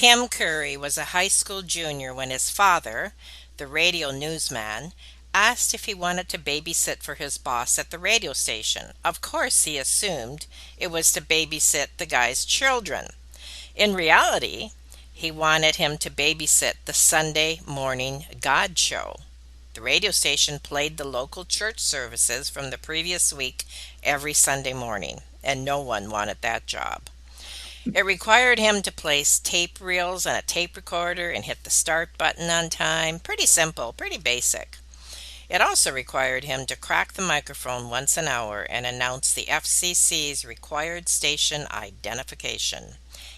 Kim Curry was a high school junior when his father, the radio newsman, asked if he wanted to babysit for his boss at the radio station. Of course, he assumed it was to babysit the guy's children. In reality, he wanted him to babysit the Sunday morning God show. The radio station played the local church services from the previous week every Sunday morning, and no one wanted that job. It required him to place tape reels on a tape recorder and hit the start button on time. Pretty simple, pretty basic. It also required him to crack the microphone once an hour and announce the FCC's required station identification.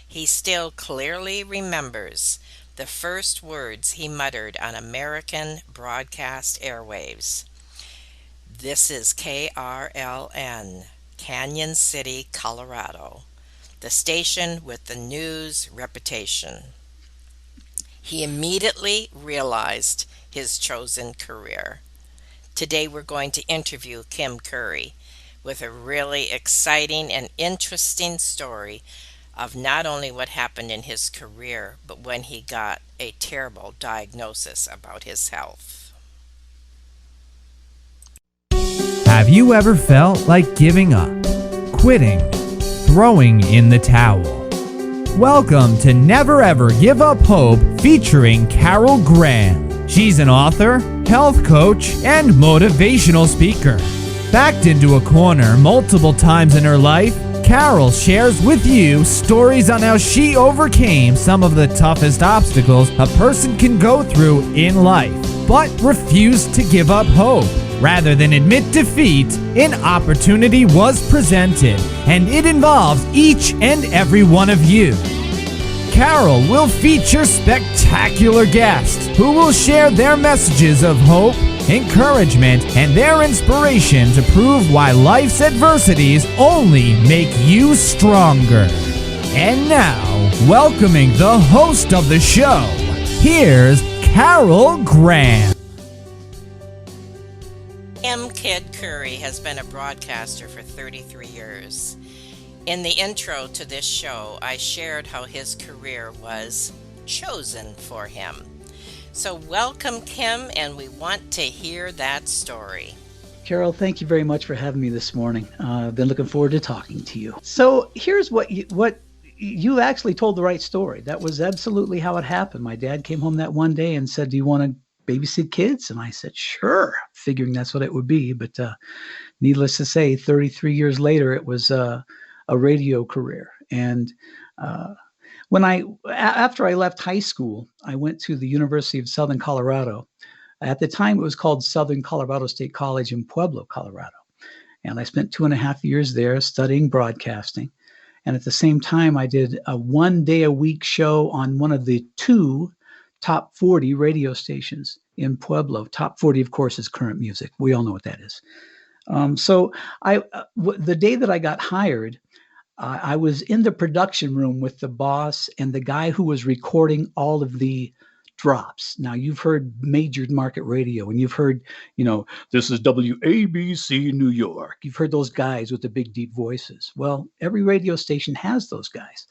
He still clearly remembers the first words he muttered on American broadcast airwaves. This is KRLN, Canyon City, Colorado, the station with the news reputation. He immediately realized his chosen career. Today we're going to interview Kim Curry with a really exciting and interesting story of not only what happened in his career, but when he got a terrible diagnosis about his health. Have you ever felt like giving up, quitting, throwing in the towel? Welcome to Never Ever Give Up Hope featuring Carol Graham. She's an author, health coach, and motivational speaker. Backed into a corner multiple times in her life, Carol shares with you stories on how she overcame some of the toughest obstacles a person can go through in life, but refused to give up hope. Rather than admit defeat, an opportunity was presented, and it involves each and every one of you. Carol will feature spectacular guests who will share their messages of hope, encouragement, and their inspiration to prove why life's adversities only make you stronger. And now, welcoming the host of the show, here's Carol Graham. Kim Kid Curry has been a broadcaster for 33 years. In the intro to this show, I shared how his career was chosen for him. So welcome, Kim, and we want to hear that story. Carol, thank you very much for having me this morning. I've been looking forward to talking to you. So here's what you actually told the right story. That was absolutely how it happened. My dad came home that one day and said, "Do you want to babysit kids?" And I said, "Sure," figuring that's what it would be. But needless to say, 33 years later, it was a radio career. And after I left high school, I went to the University of Southern Colorado. At the time, it was called Southern Colorado State College in Pueblo, Colorado. And I spent 2.5 years there studying broadcasting. And at the same time, I did a 1-day-a-week show on one of the 2 top 40 radio stations in Pueblo. Top 40, of course, is current music. We all know what that is. So the day that I got hired, I was in the production room with the boss and the guy who was recording all of the drops. Now, you've heard major market radio, and you've heard, this is WABC New York. You've heard those guys with the big, deep voices. Well, every radio station has those guys.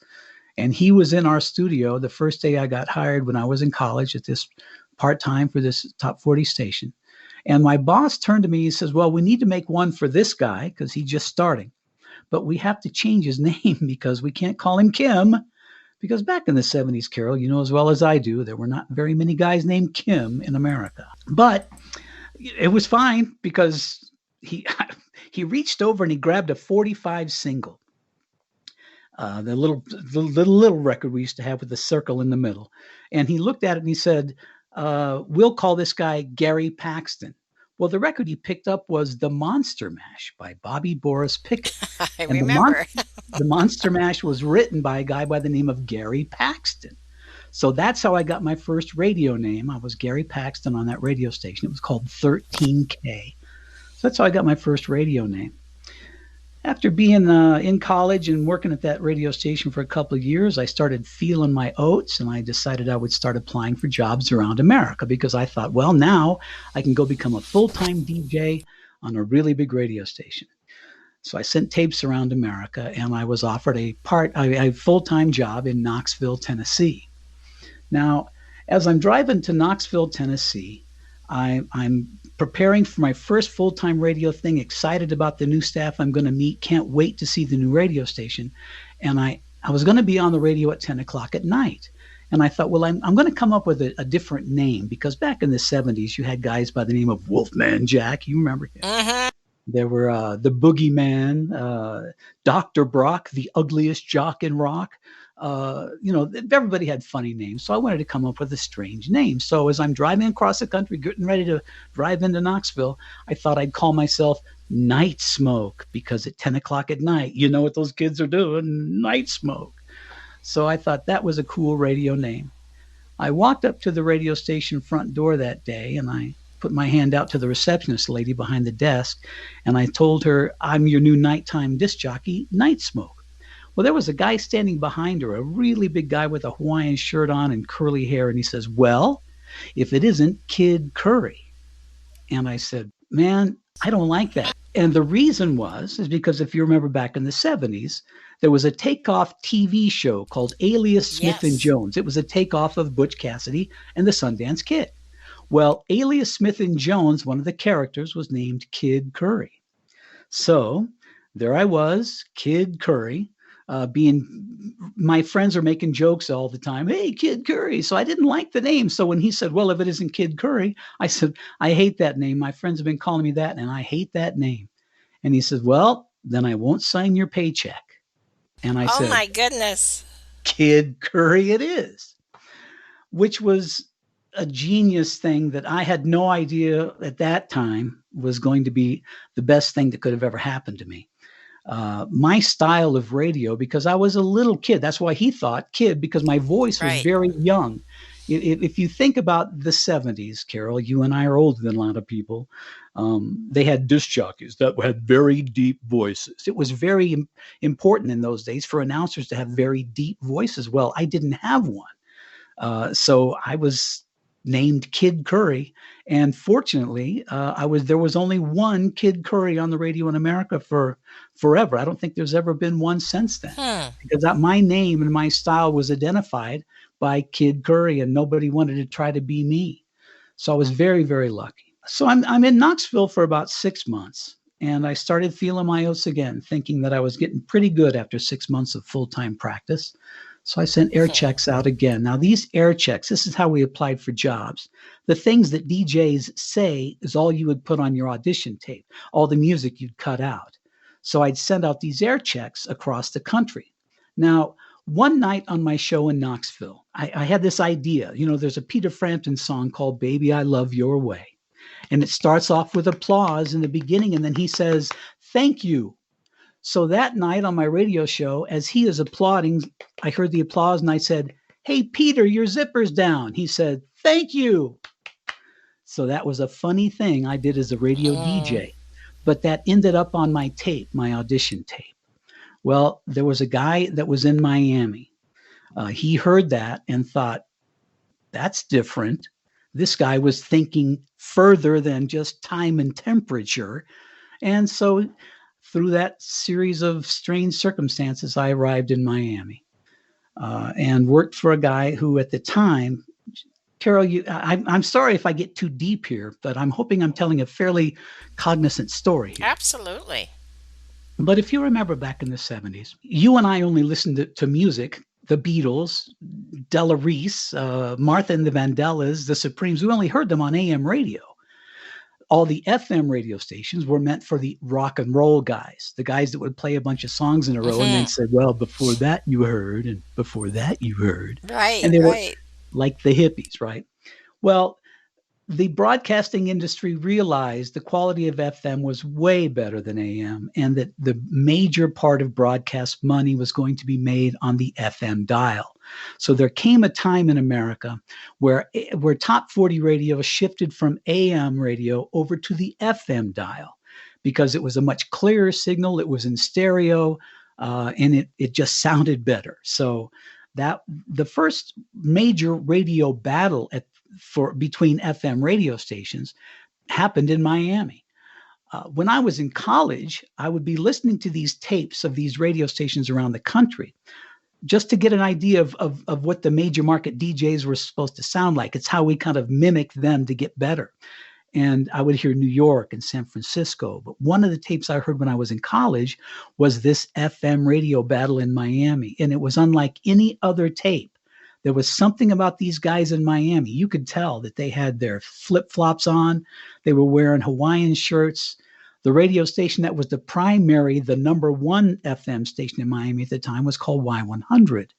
And he was in our studio the first day I got hired when I was in college at this part-time for this top 40 station. And my boss turned to me, he says, "Well, we need to make one for this guy because he's just starting. But we have to change his name because we can't call him Kim." Because back in the 70s, Carol, you know as well as I do, there were not very many guys named Kim in America. But it was fine because he reached over and he grabbed a 45 single. The little record we used to have with the circle in the middle. And he looked at it and he said, "We'll call this guy Gary Paxton." Well, the record he picked up was The Monster Mash by Bobby Boris Pickett. I remember. The Monster Mash was written by a guy by the name of Gary Paxton. So that's how I got my first radio name. I was Gary Paxton on that radio station. It was called 13K. So that's how I got my first radio name. After being in college and working at that radio station for a couple of years, I started feeling my oats, and I decided I would start applying for jobs around America because I thought, well, now I can go become a full-time DJ on a really big radio station. So I sent tapes around America, and I was offered a full-time job in Knoxville, Tennessee. Now, as I'm driving to Knoxville, Tennessee, I'm preparing for my first full time radio thing, excited about the new staff I'm going to meet, can't wait to see the new radio station. And I was going to be on the radio at 10 o'clock at night. And I thought, well, I'm going to come up with a different name because back in the 70s, you had guys by the name of Wolfman Jack. You remember him? Mm-hmm. There were the Boogeyman, Dr. Brock, the ugliest jock in rock. Everybody had funny names. So I wanted to come up with a strange name. So as I'm driving across the country, getting ready to drive into Knoxville, I thought I'd call myself Night Smoke because at 10 o'clock at night, you know what those kids are doing? Night Smoke. So I thought that was a cool radio name. I walked up to the radio station front door that day and I put my hand out to the receptionist lady behind the desk and I told her, I'm your new nighttime disc jockey, Night Smoke. Well, there was a guy standing behind her, a really big guy with a Hawaiian shirt on and curly hair. And he says, well, if it isn't Kid Curry. And I said, man, I don't like that. And the reason is because if you remember back in the 70s, there was a takeoff TV show called Alias Smith and Yes. Jones. It was a takeoff of Butch Cassidy and the Sundance Kid. Well, Alias Smith and Jones, one of the characters was named Kid Curry. So there I was, Kid Curry, my friends are making jokes all the time. Hey, Kid Curry. So I didn't like the name. So when he said, well, if it isn't Kid Curry, I said, I hate that name. My friends have been calling me that and I hate that name. And he said, well, then I won't sign your paycheck. And I Oh said, my goodness. Kid Curry it is, which was a genius thing that I had no idea at that time was going to be the best thing that could have ever happened to me. My style of radio, because I was a little kid, that's why he thought kid, because my voice was Right. very young. If you think about the 70s, Carol, you and I are older than a lot of people. They had disc jockeys that had very deep voices. It was very important in those days for announcers to have very deep voices. Well, I didn't have one. So I was named Kid Curry. And fortunately, there was only one Kid Curry on the radio in America for forever. I don't think there's ever been one since then Hmm. because my name and my style was identified by Kid Curry and nobody wanted to try to be me. So I was very, very lucky. So I'm in Knoxville for about 6 months and I started feeling my oats again, thinking that I was getting pretty good after 6 months of full-time practice. So I sent air Hmm. checks out again. Now, these air checks, this is how we applied for jobs. The things that DJs say is all you would put on your audition tape, all the music you'd cut out. So I'd send out these air checks across the country. Now, one night on my show in Knoxville, I had this idea. You know, there's a Peter Frampton song called Baby, I Love Your Way. And it starts off with applause in the beginning, and then he says, thank you. So that night on my radio show, as he is applauding, I heard the applause and I said, hey, Peter, your zipper's down. He said, thank you. So that was a funny thing I did as a radio Mm. DJ, but that ended up on my tape, my audition tape. Well, there was a guy that was in Miami. He heard that and thought, that's different. This guy was thinking further than just time and temperature. And so through that series of strange circumstances, I arrived in Miami and worked for a guy who at the time, Carol, I'm sorry if I get too deep here, but I'm hoping I'm telling a fairly cognizant story here. Absolutely. But if you remember back in the 70s, you and I only listened to music, the Beatles, Della Reese, Martha and the Vandellas, the Supremes. We only heard them on AM radio. All the FM radio stations were meant for the rock and roll guys, the guys that would play a bunch of songs in a row and then Hmm. say, well, before that you heard, and before that you heard. Right, And they were right. like the hippies, right? Well, the broadcasting industry realized the quality of FM was way better than AM and that the major part of broadcast money was going to be made on the FM dial. So there came a time in America where top 40 radio shifted from AM radio over to the FM dial because it was a much clearer signal. It was in stereo and it just sounded better. So that the first major radio battle between FM radio stations happened in Miami. When I was in college, I would be listening to these tapes of these radio stations around the country. just to get an idea of what the major market DJs were supposed to sound like. It's how we kind of mimicked them to get better. And I would hear New York and San Francisco. But one of the tapes I heard when I was in college was this FM radio battle in Miami. And it was unlike any other tape. There was something about these guys in Miami. You could tell that they had their flip-flops on. They were wearing Hawaiian shirts. The radio station that was the number one FM station in Miami at the time was called Y100.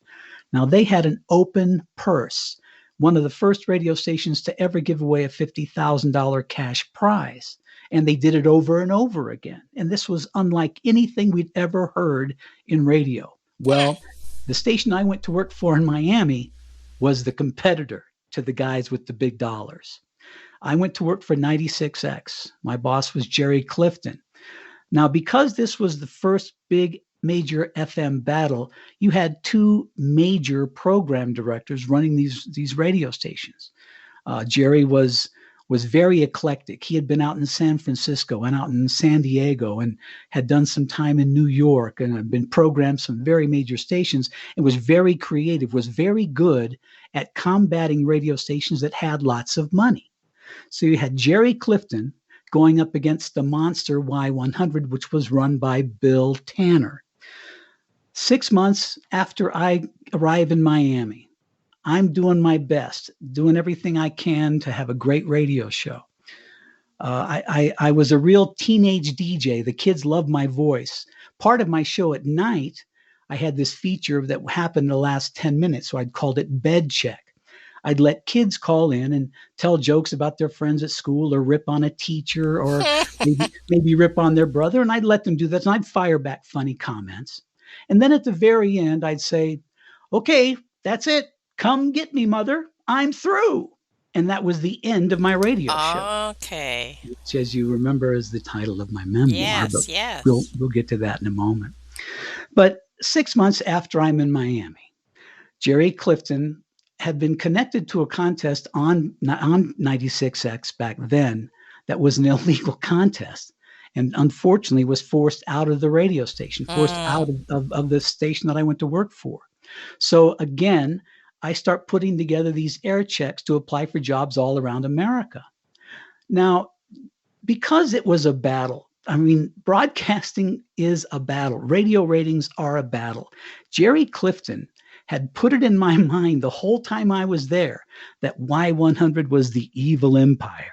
Now, they had an open purse, one of the first radio stations to ever give away a $50,000 cash prize. And they did it over and over again. And this was unlike anything we'd ever heard in radio. Well, the station I went to work for in Miami was the competitor to the guys with the big dollars. I went to work for 96X. My boss was Jerry Clifton. Now, because this was the first big major FM battle, you had two major program directors running these radio stations. Jerry was very eclectic. He had been out in San Francisco and out in San Diego and had done some time in New York and had been programmed some very major stations and was very creative, was very good at combating radio stations that had lots of money. So you had Jerry Clifton going up against the monster Y100, which was run by Bill Tanner. 6 months after I arrive in Miami, I'm doing my best, doing everything I can to have a great radio show. I was a real teenage DJ. The kids loved my voice. Part of my show at night, I had this feature that happened in the last 10 minutes, so I'd called it Bed Check. I'd let kids call in and tell jokes about their friends at school or rip on a teacher or maybe rip on their brother, and I'd let them do that, and I'd fire back funny comments. And then at the very end, I'd say, okay, that's it. Come get me, mother. I'm through. And that was the end of my radio show. Okay. Which, as you remember, is the title of my memoir. Yes, yes. We'll get to that in a moment. But 6 months after I'm in Miami, Jerry Clifton had been connected to a contest on 96X back then that was an illegal contest. And unfortunately was forced out of the radio station, forced out of the station that I went to work for. So again, I start putting together these air checks to apply for jobs all around America. Now, because it was a battle, I mean, broadcasting is a battle. Radio ratings are a battle. Jerry Clifton had put it in my mind the whole time I was there that Y100 was the evil empire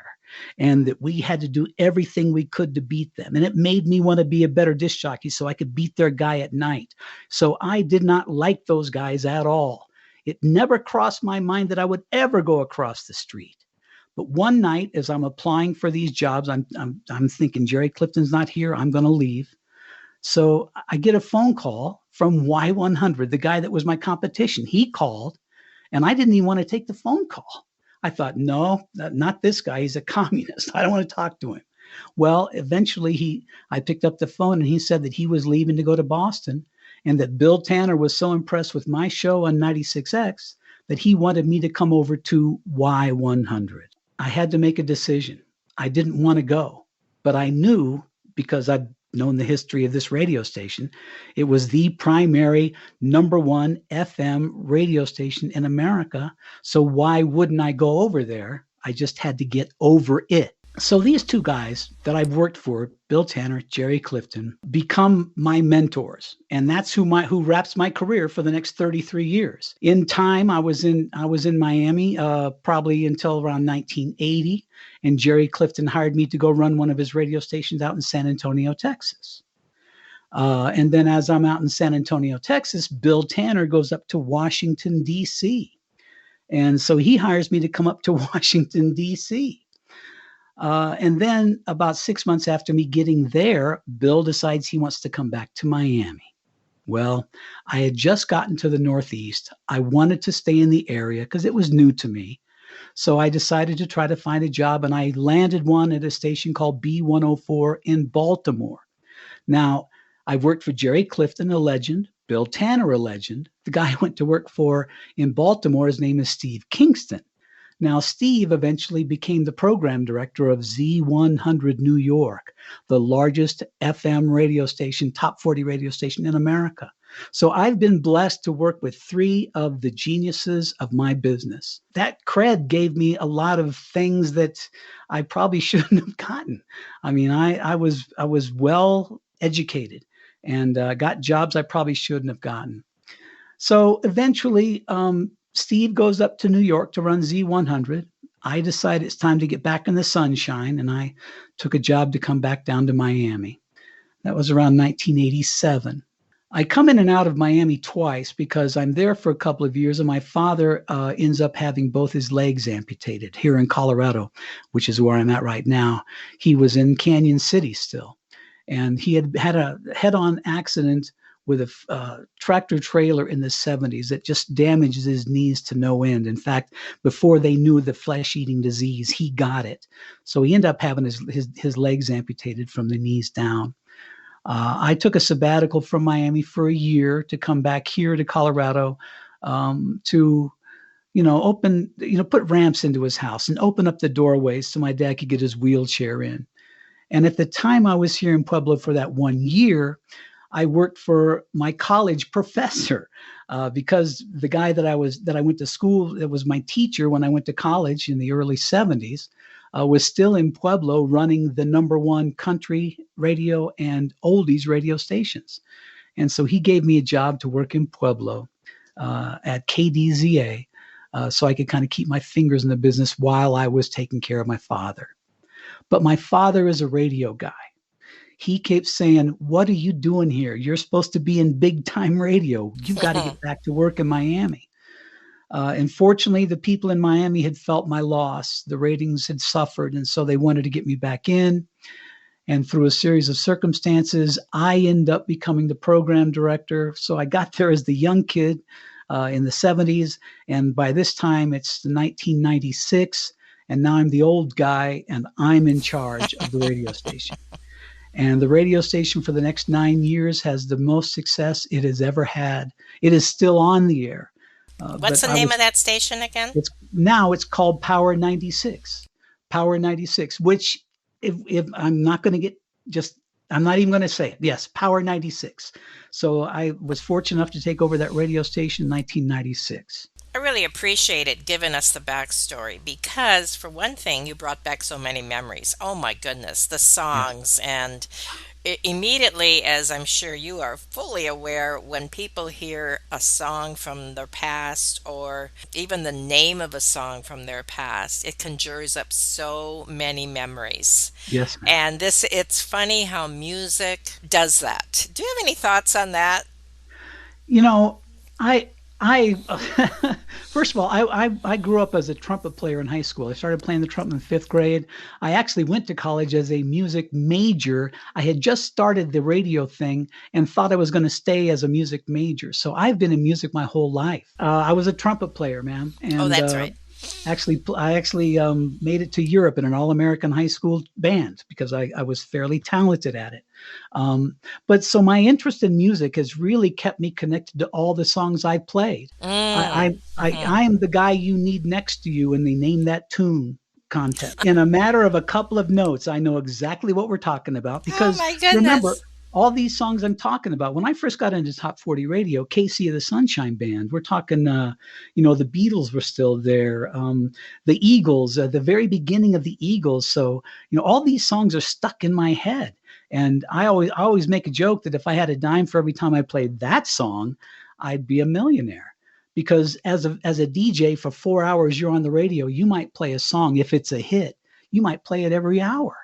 and that we had to do everything we could to beat them. And it made me want to be a better disc jockey so I could beat their guy at night. So I did not like those guys at all. It never crossed my mind that I would ever go across the street. But one night, as I'm applying for these jobs, I'm thinking, Jerry Clifton's not here. I'm going to leave. So I get a phone call from Y100, the guy that was my competition. He called, and I didn't even want to take the phone call. I thought, no, not this guy. He's a communist. I don't want to talk to him. Well, eventually I picked up the phone, and he said that he was leaving to go to Boston, and that Bill Tanner was so impressed with my show on 96X that he wanted me to come over to Y100. I had to make a decision. I didn't want to go, but I knew, because I'd known the history of this radio station, it was the primary number one FM radio station in America. So why wouldn't I go over there? I just had to get over it. So these two guys that I've worked for, Bill Tanner, Jerry Clifton, become my mentors. And that's who wraps my career for the next 33 years. In time, I was in Miami probably until around 1980. And Jerry Clifton hired me to go run one of his radio stations out in San Antonio, Texas. And then as I'm out in San Antonio, Texas, Bill Tanner goes up to Washington, D.C. And so he hires me to come up to Washington, D.C. And then about 6 months after me getting there, Bill decides he wants to come back to Miami. Well, I had just gotten to the Northeast. I wanted to stay in the area because it was new to me. So I decided to try to find a job, and I landed one at a station called B104 in Baltimore. Now, I've worked for Jerry Clifton, a legend, Bill Tanner, a legend. The guy I went to work for in Baltimore, his name is Steve Kingston. Now, Steve eventually became the program director of Z100 New York, the largest FM radio station, top 40 radio station in America. So I've been blessed to work with three of the geniuses of my business. That cred gave me a lot of things that I probably shouldn't have gotten. I mean, I was well educated and got jobs I probably shouldn't have gotten. So eventually, Steve goes up to New York to run Z100. I decided it's time to get back in the sunshine, and I took a job to come back down to Miami. That was around 1987. I come in and out of Miami twice because I'm there for a couple of years, and my father ends up having both his legs amputated here in Colorado, which is where I'm at right now. He was in Canyon City still, and he had had a head-on accident with a tractor trailer in the 70s that just damaged his knees to no end. In fact, before they knew the flesh-eating disease, he got it. So he ended up having his legs amputated from the knees down. I took a sabbatical from Miami for a year to come back here to Colorado to, put ramps into his house and open up the doorways so my dad could get his wheelchair in. And at the time I was here in Pueblo for that 1 year, I worked for my college professor because the guy that I went to school, that was my teacher when I went to college in the early 70s, was still in Pueblo running the #1 country radio and oldies radio stations. And so he gave me a job to work in Pueblo at KDZA so I could kind of keep my fingers in the business while I was taking care of my father. But my father is a radio guy. He kept saying, "What are you doing here? You're supposed to be in big time radio. You've got to get back to work in Miami." Unfortunately, the people in Miami had felt my loss. The ratings had suffered, and so they wanted to get me back in. And through a series of circumstances, I end up becoming the program director. So I got there as the young kid in the 70s. And by this time, it's 1996. And now I'm the old guy, and I'm in charge of the radio station. And the radio station for the next 9 years has the most success it has ever had. It is still on the air. What's the name of that station again? It's called Power 96. Power 96, which if I'm not going to I'm not even going to say it. Yes, Power 96. So I was fortunate enough to take over that radio station in 1996. I really appreciate it giving us the backstory because, for one thing, you brought back so many memories. Oh my goodness, the songs. And immediately, as I'm sure you are fully aware, when people hear a song from their past or even the name of a song from their past, it conjures up so many memories. Yes, ma'am. And it's funny how music does that. Do you have any thoughts on that? You know, I first of all, I grew up as a trumpet player in high school. I started playing the trumpet in 5th grade. I actually went to college as a music major. I had just started the radio thing and thought I was going to stay as a music major. So I've been in music my whole life. I was a trumpet player, man. And, Oh, that's right. I actually made it to Europe in an all-American high school band because I was fairly talented at it. But so my interest in music has really kept me connected to all the songs I played. I am the guy you need next to you when they name that tune contest. In a matter of a couple of notes, I know exactly what we're talking about because Oh my goodness. remember, all these songs I'm talking about, when I first got into Top 40 Radio, Casey of the Sunshine Band, we're talking, the Beatles were still there, the Eagles, the very beginning of the Eagles. So, all these songs are stuck in my head. And I always make a joke that if I had a dime for every time I played that song, I'd be a millionaire. Because as a DJ for 4 hours, you're on the radio, you might play a song. If it's a hit, you might play it every hour.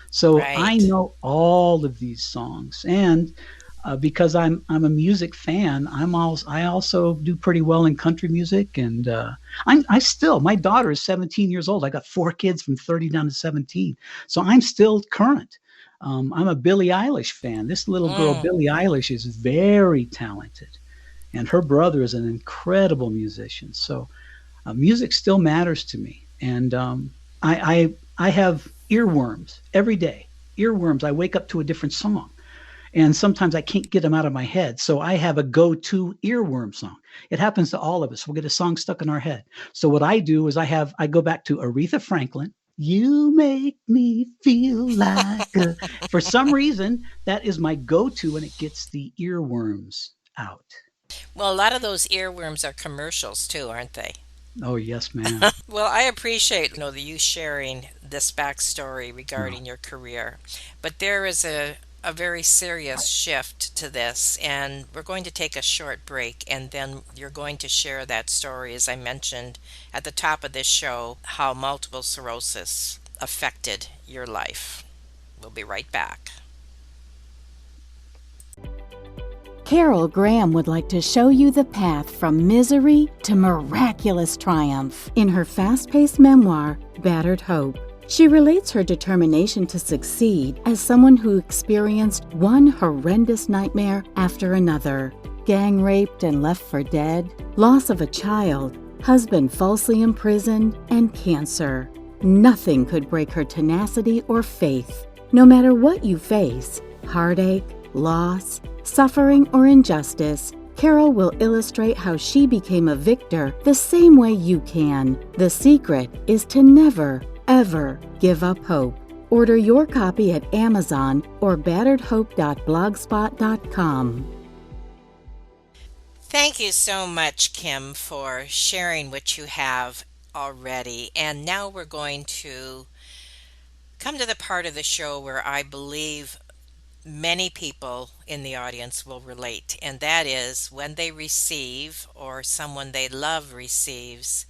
So Right. I know all of these songs, and because I'm a music fan, I also do pretty well in country music, and my daughter is 17 years old. I got 4 kids from 30 down to 17, so I'm still current. I'm a Billie Eilish fan. This little girl, Billie Eilish, is very talented, and her brother is an incredible musician. So music still matters to me, and I have earworms every day. Earworms. I wake up to a different song, and sometimes I can't get them out of my head. So I have a go-to earworm song. It happens to all of us. We'll get a song stuck in our head. So what I do is I go back to Aretha Franklin. You make me feel like for some reason, that is my go-to, and it gets the earworms out. Well, a lot of those earworms are commercials too, aren't they? Oh, yes, ma'am. Well, I appreciate you sharing this backstory No. regarding your career, but there is a very serious shift to this, and we're going to take a short break, and then you're going to share that story, as I mentioned at the top of this show, how multiple sclerosis affected your life. We'll be right back. Carol Graham would like to show you the path from misery to miraculous triumph in her fast-paced memoir, Battered Hope. She relates her determination to succeed as someone who experienced one horrendous nightmare after another. Gang raped and left for dead, loss of a child, husband falsely imprisoned, and cancer. Nothing could break her tenacity or faith. No matter what you face, heartache, loss, suffering, or injustice, Carol will illustrate how she became a victor the same way you can. The secret is to never, ever give up hope. Order your copy at Amazon or batteredhope.blogspot.com. Thank you so much, Kim, for sharing what you have already. And now we're going to come to the part of the show where I believe many people in the audience will relate, and that is when they receive, or someone they love receives,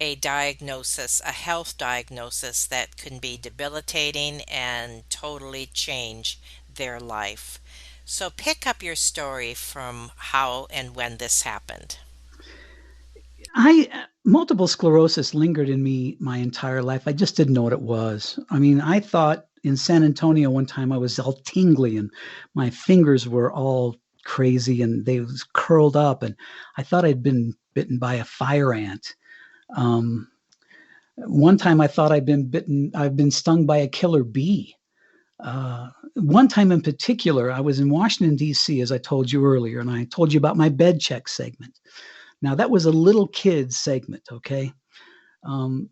a diagnosis, a health diagnosis that can be debilitating and totally change their life. So pick up your story from how and when this happened. Multiple sclerosis lingered in me my entire life. I just didn't know what it was. I mean, I thought in San Antonio one time I was all tingly and my fingers were all crazy and they was curled up, and I thought I'd been bitten by a fire ant. Um, One time I thought I've been stung by a killer bee. One time in particular, I was in Washington, D.C., as I told you earlier, and I told you about my bed check segment. Now, that was a little kid's segment, okay? Um,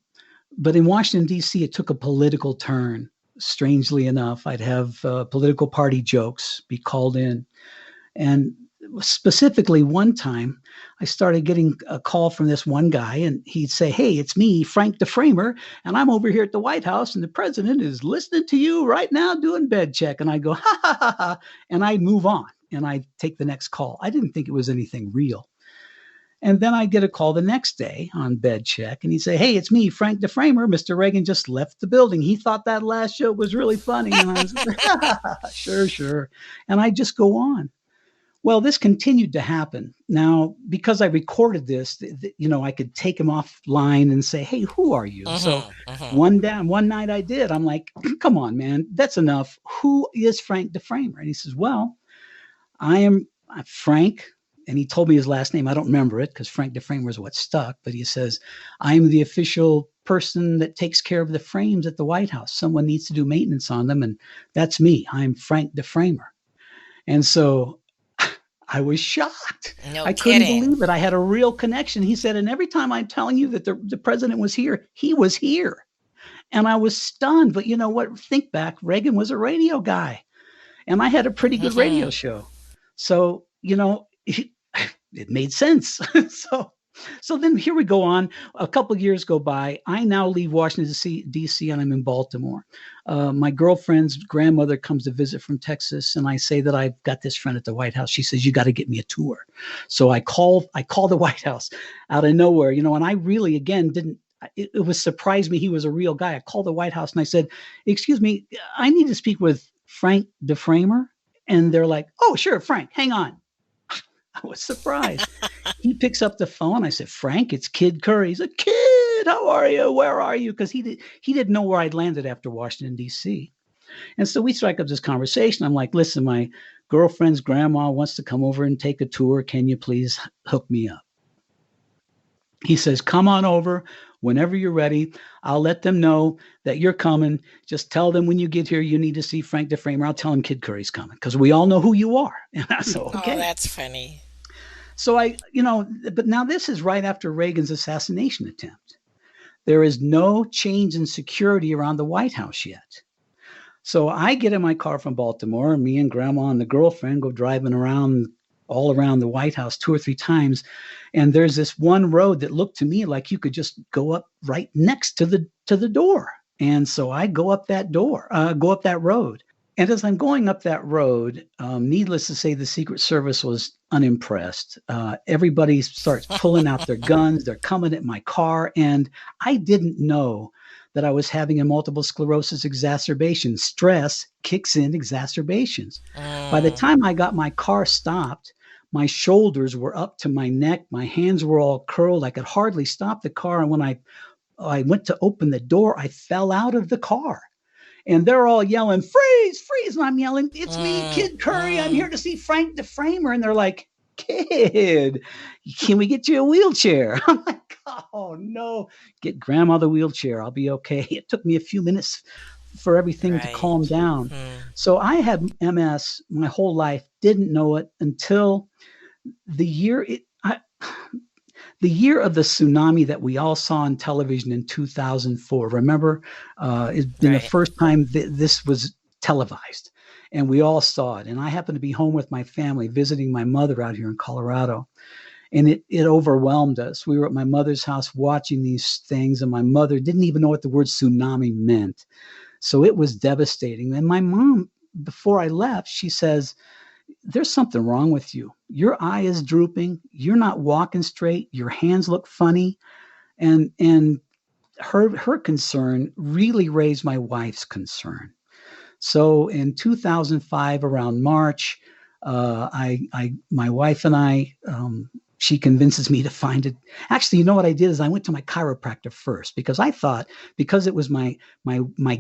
but in Washington, D.C., it took a political turn. Strangely enough, I'd have political party jokes be called in. And specifically, one time, I started getting a call from this one guy, and he'd say, "Hey, it's me, Frank the Framer, and I'm over here at the White House, and the president is listening to you right now doing bed check." And I'd go, "Ha, ha, ha, ha," and I'd move on, and I'd take the next call. I didn't think it was anything real. And then I'd get a call the next day on bed check, and he'd say, "Hey, it's me, Frank the Framer. Mr. Reagan just left the building. He thought that last joke was really funny." And I was like, "Sure, sure." And I'd just go on. Well, this continued to happen. Now, because I recorded this, I could take him offline and say, "Hey, who are you?" So one night I did. I'm like, "Come on, man, that's enough. Who is Frank the Framer?" And he says, "Well, I am Frank." And he told me his last name. I don't remember it because Frank the Framer is what stuck. But he says, "I am the official person that takes care of the frames at the White House. Someone needs to do maintenance on them. And that's me. I'm Frank the Framer." And so I was shocked. No I couldn't kidding. believe it. I had a real connection. He said, "And every time I'm telling you that the president was here, he was here." And I was stunned. But you know what? Think back. Reagan was a radio guy, and I had a pretty good radio Hmm. show. So, it made sense. so, so then here we go on. A couple of years go by. I now leave Washington, D.C., and I'm in Baltimore. My girlfriend's grandmother comes to visit from Texas, and I say that I've got this friend at the White House. She says, "You got to get me a tour." So I call the White House out of nowhere, and I really, again, didn't. It was surprised me he was a real guy. I called the White House and I said, "Excuse me, I need to speak with Frank the Framer." And they're like, "Oh, sure, Frank, hang on." I was surprised. He picks up the phone. I said, "Frank, it's Kid Curry." He's like, "Kid, how are you? Where are you?" Because he didn't know where I'd landed after Washington, D.C. And so we strike up this conversation. I'm like, "Listen, my girlfriend's grandma wants to come over and take a tour. Can you please hook me up?" He says, "Come on over whenever you're ready. I'll let them know that you're coming. Just tell them when you get here you need to see Frank the Framer. I'll tell them Kid Curry's coming because we all know who you are." And I said, Oh, "Okay." that's funny. So but now this is right after Reagan's assassination attempt. There is no change in security around the White House yet. So I get in my car from Baltimore, and me and grandma and the girlfriend go driving around all around the White House 2 or 3 times. And there's this one road that looked to me like you could just go up right next to the door. And so I go up that road. And as I'm going up that road, needless to say, the Secret Service was unimpressed. Everybody starts pulling out their guns. They're coming at my car. And I didn't know that I was having a multiple sclerosis exacerbation. Stress kicks in exacerbations. By the Mm, time I got my car stopped, my shoulders were up to my neck. My hands were all curled. I could hardly stop the car. And when I went to open the door, I fell out of the car. And they're all yelling, freeze, freeze. And I'm yelling, it's me, mm, Kid Curry. I'm mm. here to see Frank the Framer. And they're like, Kid, can we get you a wheelchair? I'm like, oh no, get grandma the wheelchair. I'll be okay. It took me a few minutes for everything to calm Right. down. Hmm. So I had MS my whole life, didn't know it until the year it, I, the year of the tsunami that we all saw on television in 2004. Remember, it's been the Right. first time this was televised, and we all saw it. And I happened to be home with my family visiting my mother out here in Colorado, and it overwhelmed us. We were at my mother's house watching these things, and my mother didn't even know what the word tsunami meant. So it was devastating. And my mom, before I left, she says, there's something wrong with you. Your eye is drooping. You're not walking straight. Your hands look funny. And her concern really raised my wife's concern. So in 2005, around March, my wife and I, she convinces me to find it. Actually, you know what I did is I went to my chiropractor first because I thought because it was my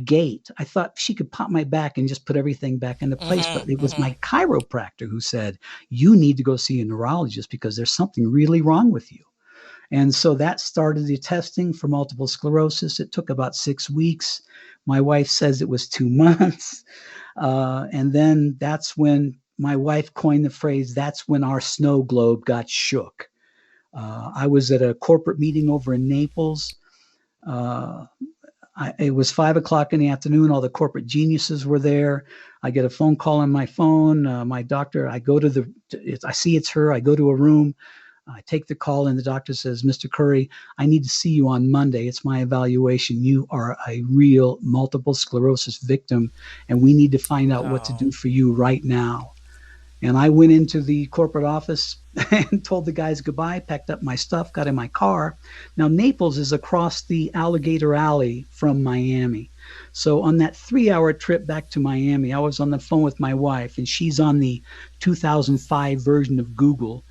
gait, I thought she could pop my back and just put everything back into place. Hmm. But it was Hmm. my chiropractor who said, "You need to go see a neurologist because there's something really wrong with you." And so that started the testing for multiple sclerosis. It took about 6 weeks. My wife says it was 2 months. And then that's when my wife coined the phrase, that's when our snow globe got shook. I was at a corporate meeting over in Naples. Uh, it was 5 o'clock in the afternoon. All the corporate geniuses were there. I get a phone call on my phone. My doctor, I see it's her. I go to a room. I take the call, and the doctor says, Mr. Curry, I need to see you on Monday. It's my evaluation. You are a real multiple sclerosis victim, and we need to find out what to Oh, do for you right now. And I went into the corporate office and told the guys goodbye, packed up my stuff, got in my car. Now, Naples is across the Alligator Alley from Miami. So on that 3 hour trip back to Miami, I was on the phone with my wife, and she's on the 2005 version of Google.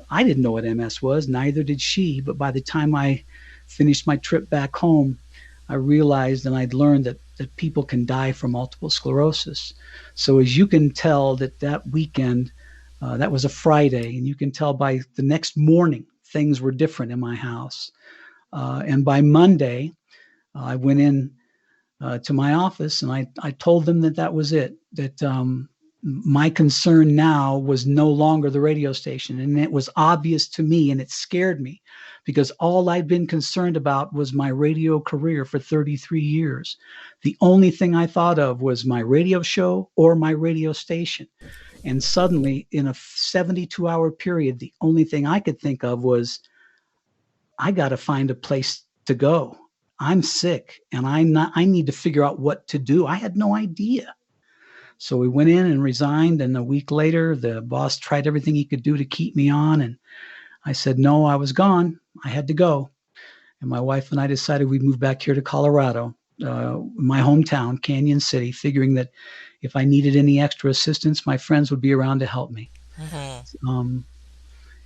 I didn't know what MS was, neither did she. But by the time I finished my trip back home, I realized and I'd learned that people can die from multiple sclerosis. So as you can tell, that weekend, that was a Friday, and you can tell by the next morning things were different in my house. And by Monday, I went in to my office and I told them that was it. That my concern now was no longer the radio station. And it was obvious to me and it scared me because all I'd been concerned about was my radio career for 33 years. The only thing I thought of was my radio show or my radio station. And suddenly, in a 72-hour period, the only thing I could think of was I got to find a place to go. I'm sick and I need to figure out what to do. I had no idea. So we went in and resigned. And a week later, the boss tried everything he could do to keep me on. And I said, no, I was gone. I had to go. And my wife and I decided we'd move back here to Colorado, my hometown, Canyon City, figuring that if I needed any extra assistance, my friends would be around to help me. hmm. Um,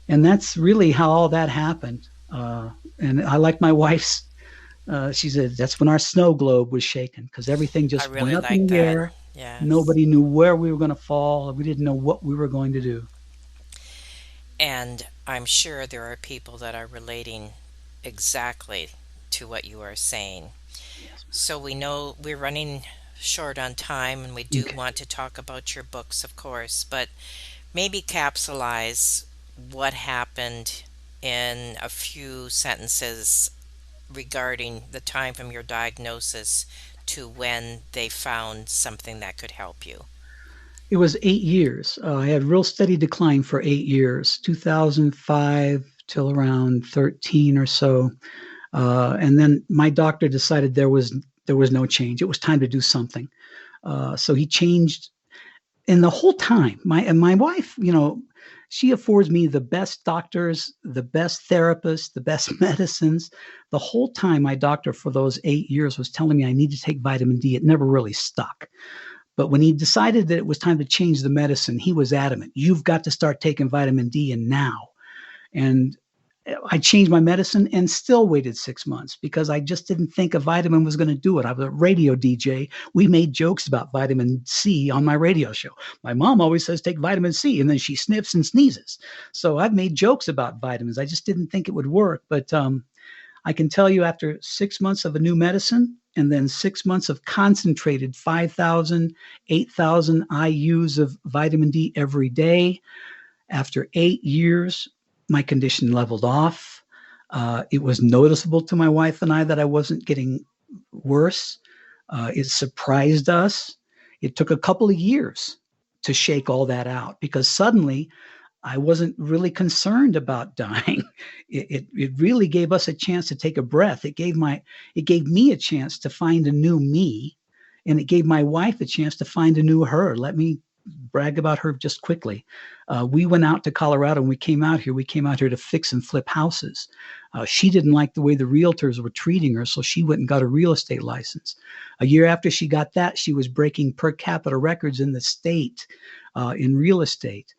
and that's really how all that happened. And I like my wife's, she said, that's when our snow globe was shaken because everything I just went really up like in the that. air. Yes. Nobody knew where we were going to fall. We didn't know what we were going to do. And I'm sure there are people that are relating exactly to what you are saying. Yes. So we know we're running short on time and we do Okay. want to talk about your books, of course, but maybe capsulize what happened in a few sentences regarding the time from your diagnosis to when they found something that could help you. It was 8 years. I had real steady decline for 8 years, 2005 till around 13 or so. And then my doctor decided there was no change. It was time to do something. So he changed. And the whole time, my wife, she affords me the best doctors, the best therapists, the best medicines. The whole time, my doctor for those 8 years was telling me I need to take vitamin D. It never really stuck. But when he decided that it was time to change the medicine, he was adamant. You've got to start taking vitamin D and now. And I changed my medicine and still waited 6 months because I just didn't think a vitamin was going to do it. I was a radio DJ. We made jokes about vitamin C on my radio show. My mom always says, take vitamin C, and then she sniffs and sneezes. So I've made jokes about vitamins. I just didn't think it would work. But I can tell you after 6 months of a new medicine and then 6 months of concentrated 5,000, 8,000 IUs of vitamin D every day, after 8 years, my condition leveled off. It was noticeable to my wife and I that I wasn't getting worse. It surprised us. It took a couple of years to shake all that out because suddenly I wasn't really concerned about dying. It really gave us a chance to take a breath. It gave me a chance to find a new me, and it gave my wife a chance to find a new her. Let me brag about her just quickly. We went out to Colorado and we came out here to fix and flip houses. She didn't like the way the realtors were treating her, so she went and got a real estate license. A year after she got that, she was breaking per capita records in the state in real estate.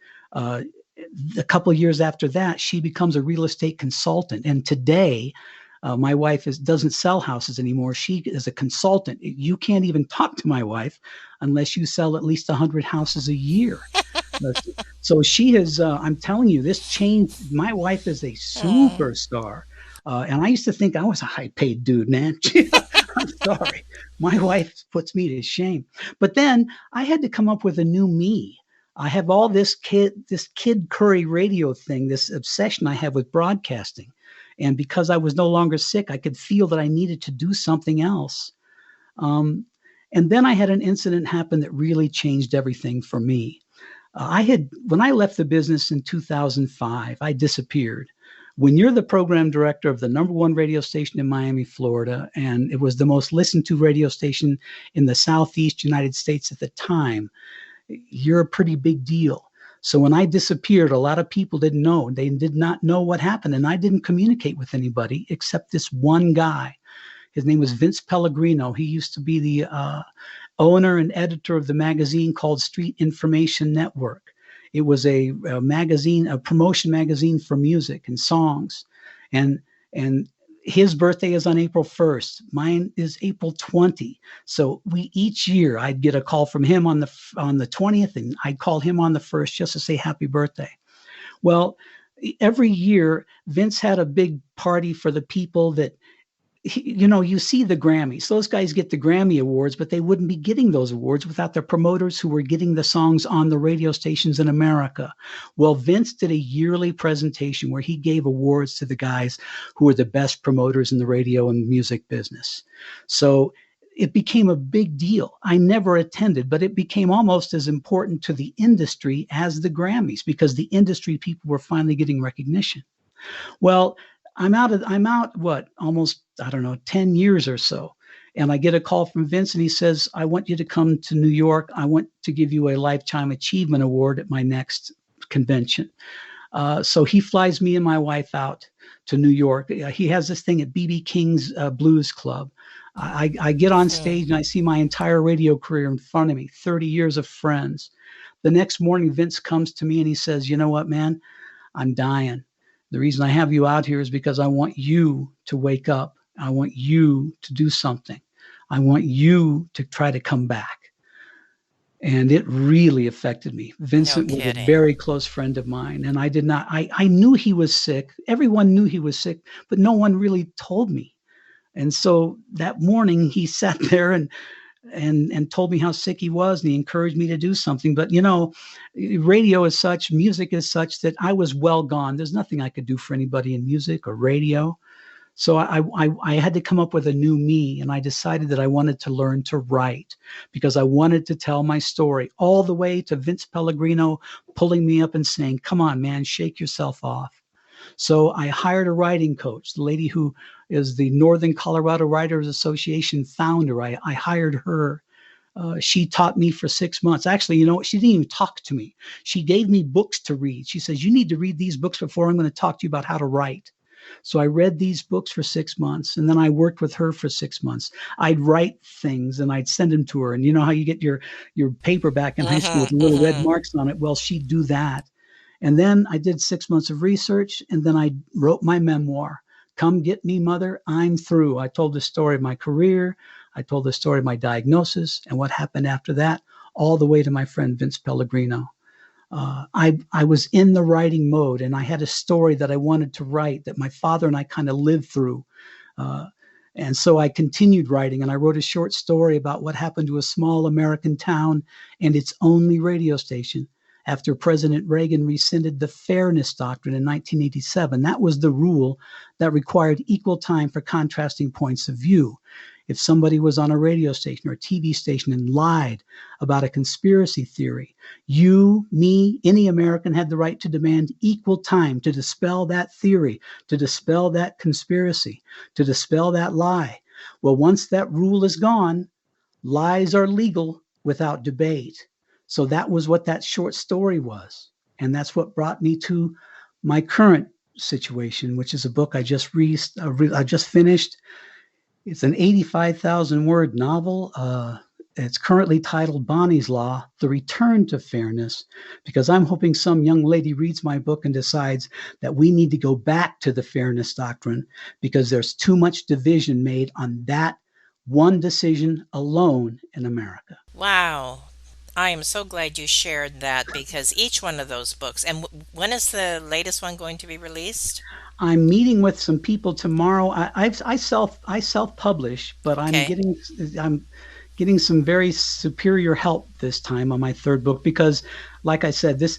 A couple of years after that, she becomes a real estate consultant. And today, my wife doesn't sell houses anymore. She is a consultant. You can't even talk to my wife unless you sell at least 100 houses a year. So she has, I'm telling you, this changed. My wife is a superstar. And I used to think I was a high-paid dude, man. I'm sorry. My wife puts me to shame. But then I had to come up with a new me. I have all this Kid Curry radio thing, this obsession I have with broadcasting. And because I was no longer sick, I could feel that I needed to do something else. And then I had an incident happen that really changed everything for me. When I left the business in 2005, I disappeared. When you're the program director of the #1 radio station in Miami, Florida, and it was the most listened to radio station in the Southeast United States at the time, you're a pretty big deal. So when I disappeared, a lot of people didn't know. They did not know what happened. And I didn't communicate with anybody except this one guy. His name was Vince Pellegrino. He used to be the owner and editor of the magazine called Street Information Network. It was a magazine, a promotion magazine for music and songs. And his birthday is on April 1st. Mine is April 20. So each year I'd get a call from him on the 20th, and I'd call him on the 1st just to say happy birthday. Well, every year Vince had a big party for the people that, you see the Grammys. Those guys get the Grammy Awards, but they wouldn't be getting those awards without their promoters who were getting the songs on the radio stations in America. Well, Vince did a yearly presentation where he gave awards to the guys who were the best promoters in the radio and music business. So it became a big deal. I never attended, but it became almost as important to the industry as the Grammys because the industry people were finally getting recognition. Well, I'm out almost, 10 years or so. And I get a call from Vince and he says, I want you to come to New York. I want to give you a Lifetime Achievement Award at my next convention. So he flies me and my wife out to New York. He has this thing at B.B. King's Blues Club. I get on stage and I see my entire radio career in front of me, 30 years of friends. The next morning, Vince comes to me and he says, you know what, man, I'm dying. The reason I have you out here is because I want you to wake up. I want you to do something. I want you to try to come back. And it really affected me. Vincent was a very close friend of mine. And I knew he was sick. Everyone knew he was sick, but no one really told me. And so that morning he sat there and told me how sick he was, and he encouraged me to do something. But, radio is such, music is such that I was well gone. There's nothing I could do for anybody in music or radio. So I had to come up with a new me, and I decided that I wanted to learn to write because I wanted to tell my story all the way to Vince Pellegrino pulling me up and saying, "Come on, man, shake yourself off." So I hired a writing coach, the lady who is the Northern Colorado Writers Association founder. I hired her. She taught me for 6 months. Actually, you know what? She didn't even talk to me. She gave me books to read. She says, "You need to read these books before I'm going to talk to you about how to write." So I read these books for 6 months, and then I worked with her for 6 months. I'd write things and I'd send them to her. And you know how you get your paper back in high school with little red marks on it? Well, she'd do that. And then I did 6 months of research, and then I wrote my memoir, Come Get Me, Mother, I'm Through. I told the story of my career. I told the story of my diagnosis and what happened after that, all the way to my friend Vince Pellegrino. I was in the writing mode, and I had a story that I wanted to write that my father and I kind of lived through. Uh, and so I continued writing, and I wrote a short story about what happened to a small American town and its only radio station after President Reagan rescinded the Fairness Doctrine in 1987. That was the rule that required equal time for contrasting points of view. If somebody was on a radio station or a TV station and lied about a conspiracy theory, you, me, any American had the right to demand equal time to dispel that theory, to dispel that conspiracy, to dispel that lie. Well, once that rule is gone, lies are legal without debate. So that was what that short story was. And that's what brought me to my current situation, which is a book I just finished. It's an 85,000 word novel. It's currently titled Bonnie's Law, The Return to Fairness, because I'm hoping some young lady reads my book and decides that we need to go back to the Fairness Doctrine because there's too much division made on that one decision alone in America. Wow. I am so glad you shared that because each one of those books, and when is the latest one going to be released? I'm meeting with some people tomorrow. I self publish, but Okay. I'm getting some very superior help this time on my third book because, like I said, this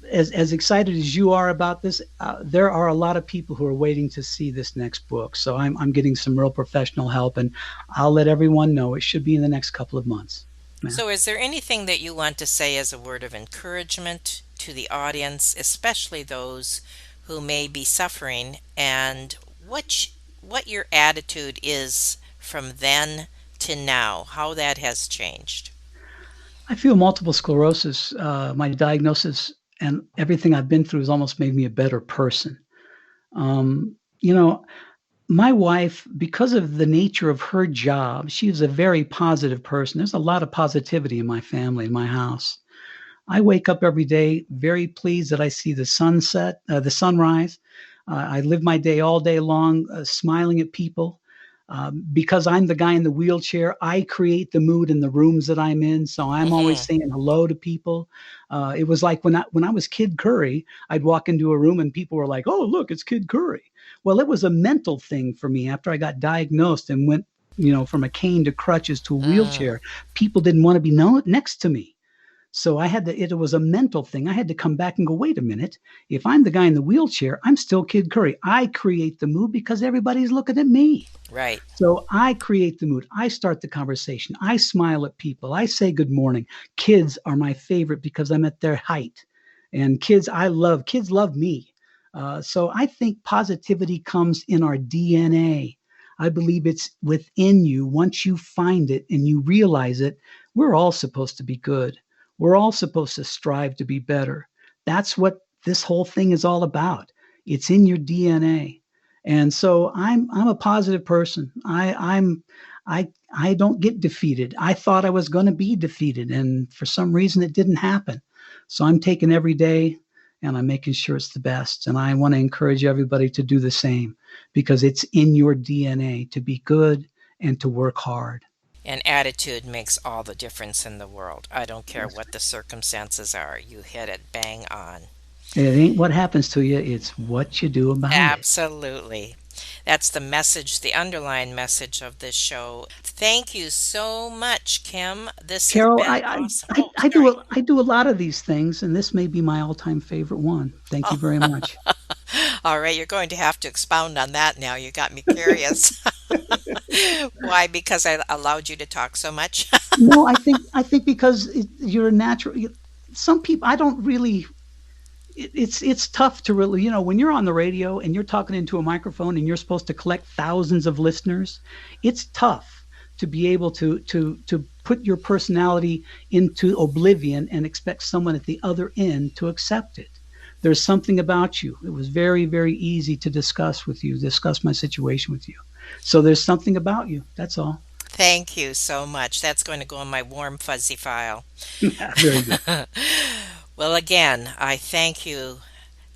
as excited as you are about this, there are a lot of people who are waiting to see this next book. So I'm getting some real professional help, and I'll let everyone know it should be in the next couple of months. Yeah. So, is there anything that you want to say as a word of encouragement to the audience, especially those who may be suffering, and what your attitude is from then to now, how that has changed? I feel multiple sclerosis. My diagnosis and everything I've been through has almost made me a better person. You know, my wife, because of the nature of her job, she is a very positive person. There's a lot of positivity in my family, in my house. I wake up every day very pleased that I see the sunset, the sunrise. I live my day all day long, smiling at people. Because I'm the guy in the wheelchair, I create the mood in the rooms that I'm in. So I'm always Hmm. saying hello to people. It was like when I was Kid Curry, I'd walk into a room and people were like, "Oh, look, it's Kid Curry." Well, it was a mental thing for me after I got diagnosed and went, from a cane to crutches to a Mm, wheelchair. People didn't want to be next to me. So it was a mental thing. I had to come back and go, wait a minute. If I'm the guy in the wheelchair, I'm still Kid Curry. I create the mood because everybody's looking at me. right. So I create the mood. I start the conversation. I smile at people. I say good morning. Kids are my favorite because I'm at their height. And kids love me. So I think positivity comes in our DNA. I believe it's within you. Once you find it and you realize it, we're all supposed to be good. We're all supposed to strive to be better. That's what this whole thing is all about. It's in your DNA. And so I'm a positive person. I don't get defeated. I thought I was going to be defeated, and for some reason it didn't happen. So I'm taking every day and I'm making sure it's the best. And I want to encourage everybody to do the same because it's in your DNA to be good and to work hard. And attitude makes all the difference in the world. I don't care Yes. what the circumstances are. You hit it bang on. It ain't what happens to you, it's what you do about it. Absolutely. That's the message, the underlying message of this show. Thank you so much, Kim. This has Carol, been awesome. Oh, sorry. I do a lot of these things, and this may be my all-time favorite one. Thank you very much. All right, you're going to have to expound on that now. You got me curious. Why? Because I allowed you to talk so much? No, I think because you're a natural. Some people, I don't really. It's tough to really, when you're on the radio and you're talking into a microphone and you're supposed to collect thousands of listeners, it's tough to be able to put your personality into oblivion and expect someone at the other end to accept it. There's something about you. It was very, very easy to discuss my situation with you. So there's something about you. That's all. Thank you so much. That's going to go in my warm, fuzzy file. Very good. Well, again, I thank you,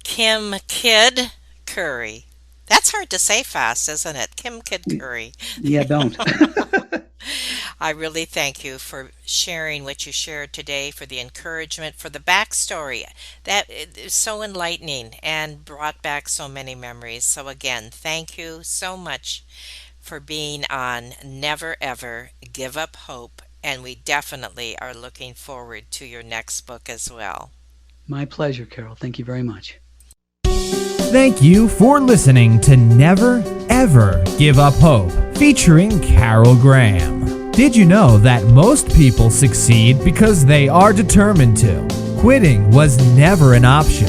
Kim Kid Curry. That's hard to say fast, isn't it? Kim Kid Curry. Yeah, don't. I really thank you for sharing what you shared today, for the encouragement, for the backstory. That is so enlightening and brought back so many memories. So again, thank you so much for being on Never Ever Give Up Hope. And we definitely are looking forward to your next book as well. My pleasure, Carol. Thank you very much. Thank you for listening to Never Ever Give Up Hope, featuring Carol Graham. Did you know that most people succeed because they are determined to? Quitting was never an option.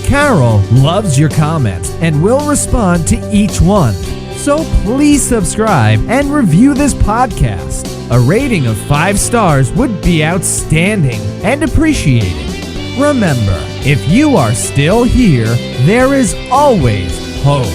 Carol loves your comments and will respond to each one. So please subscribe and review this podcast. A rating of 5 stars would be outstanding and appreciated. Remember, if you are still here, there is always hope.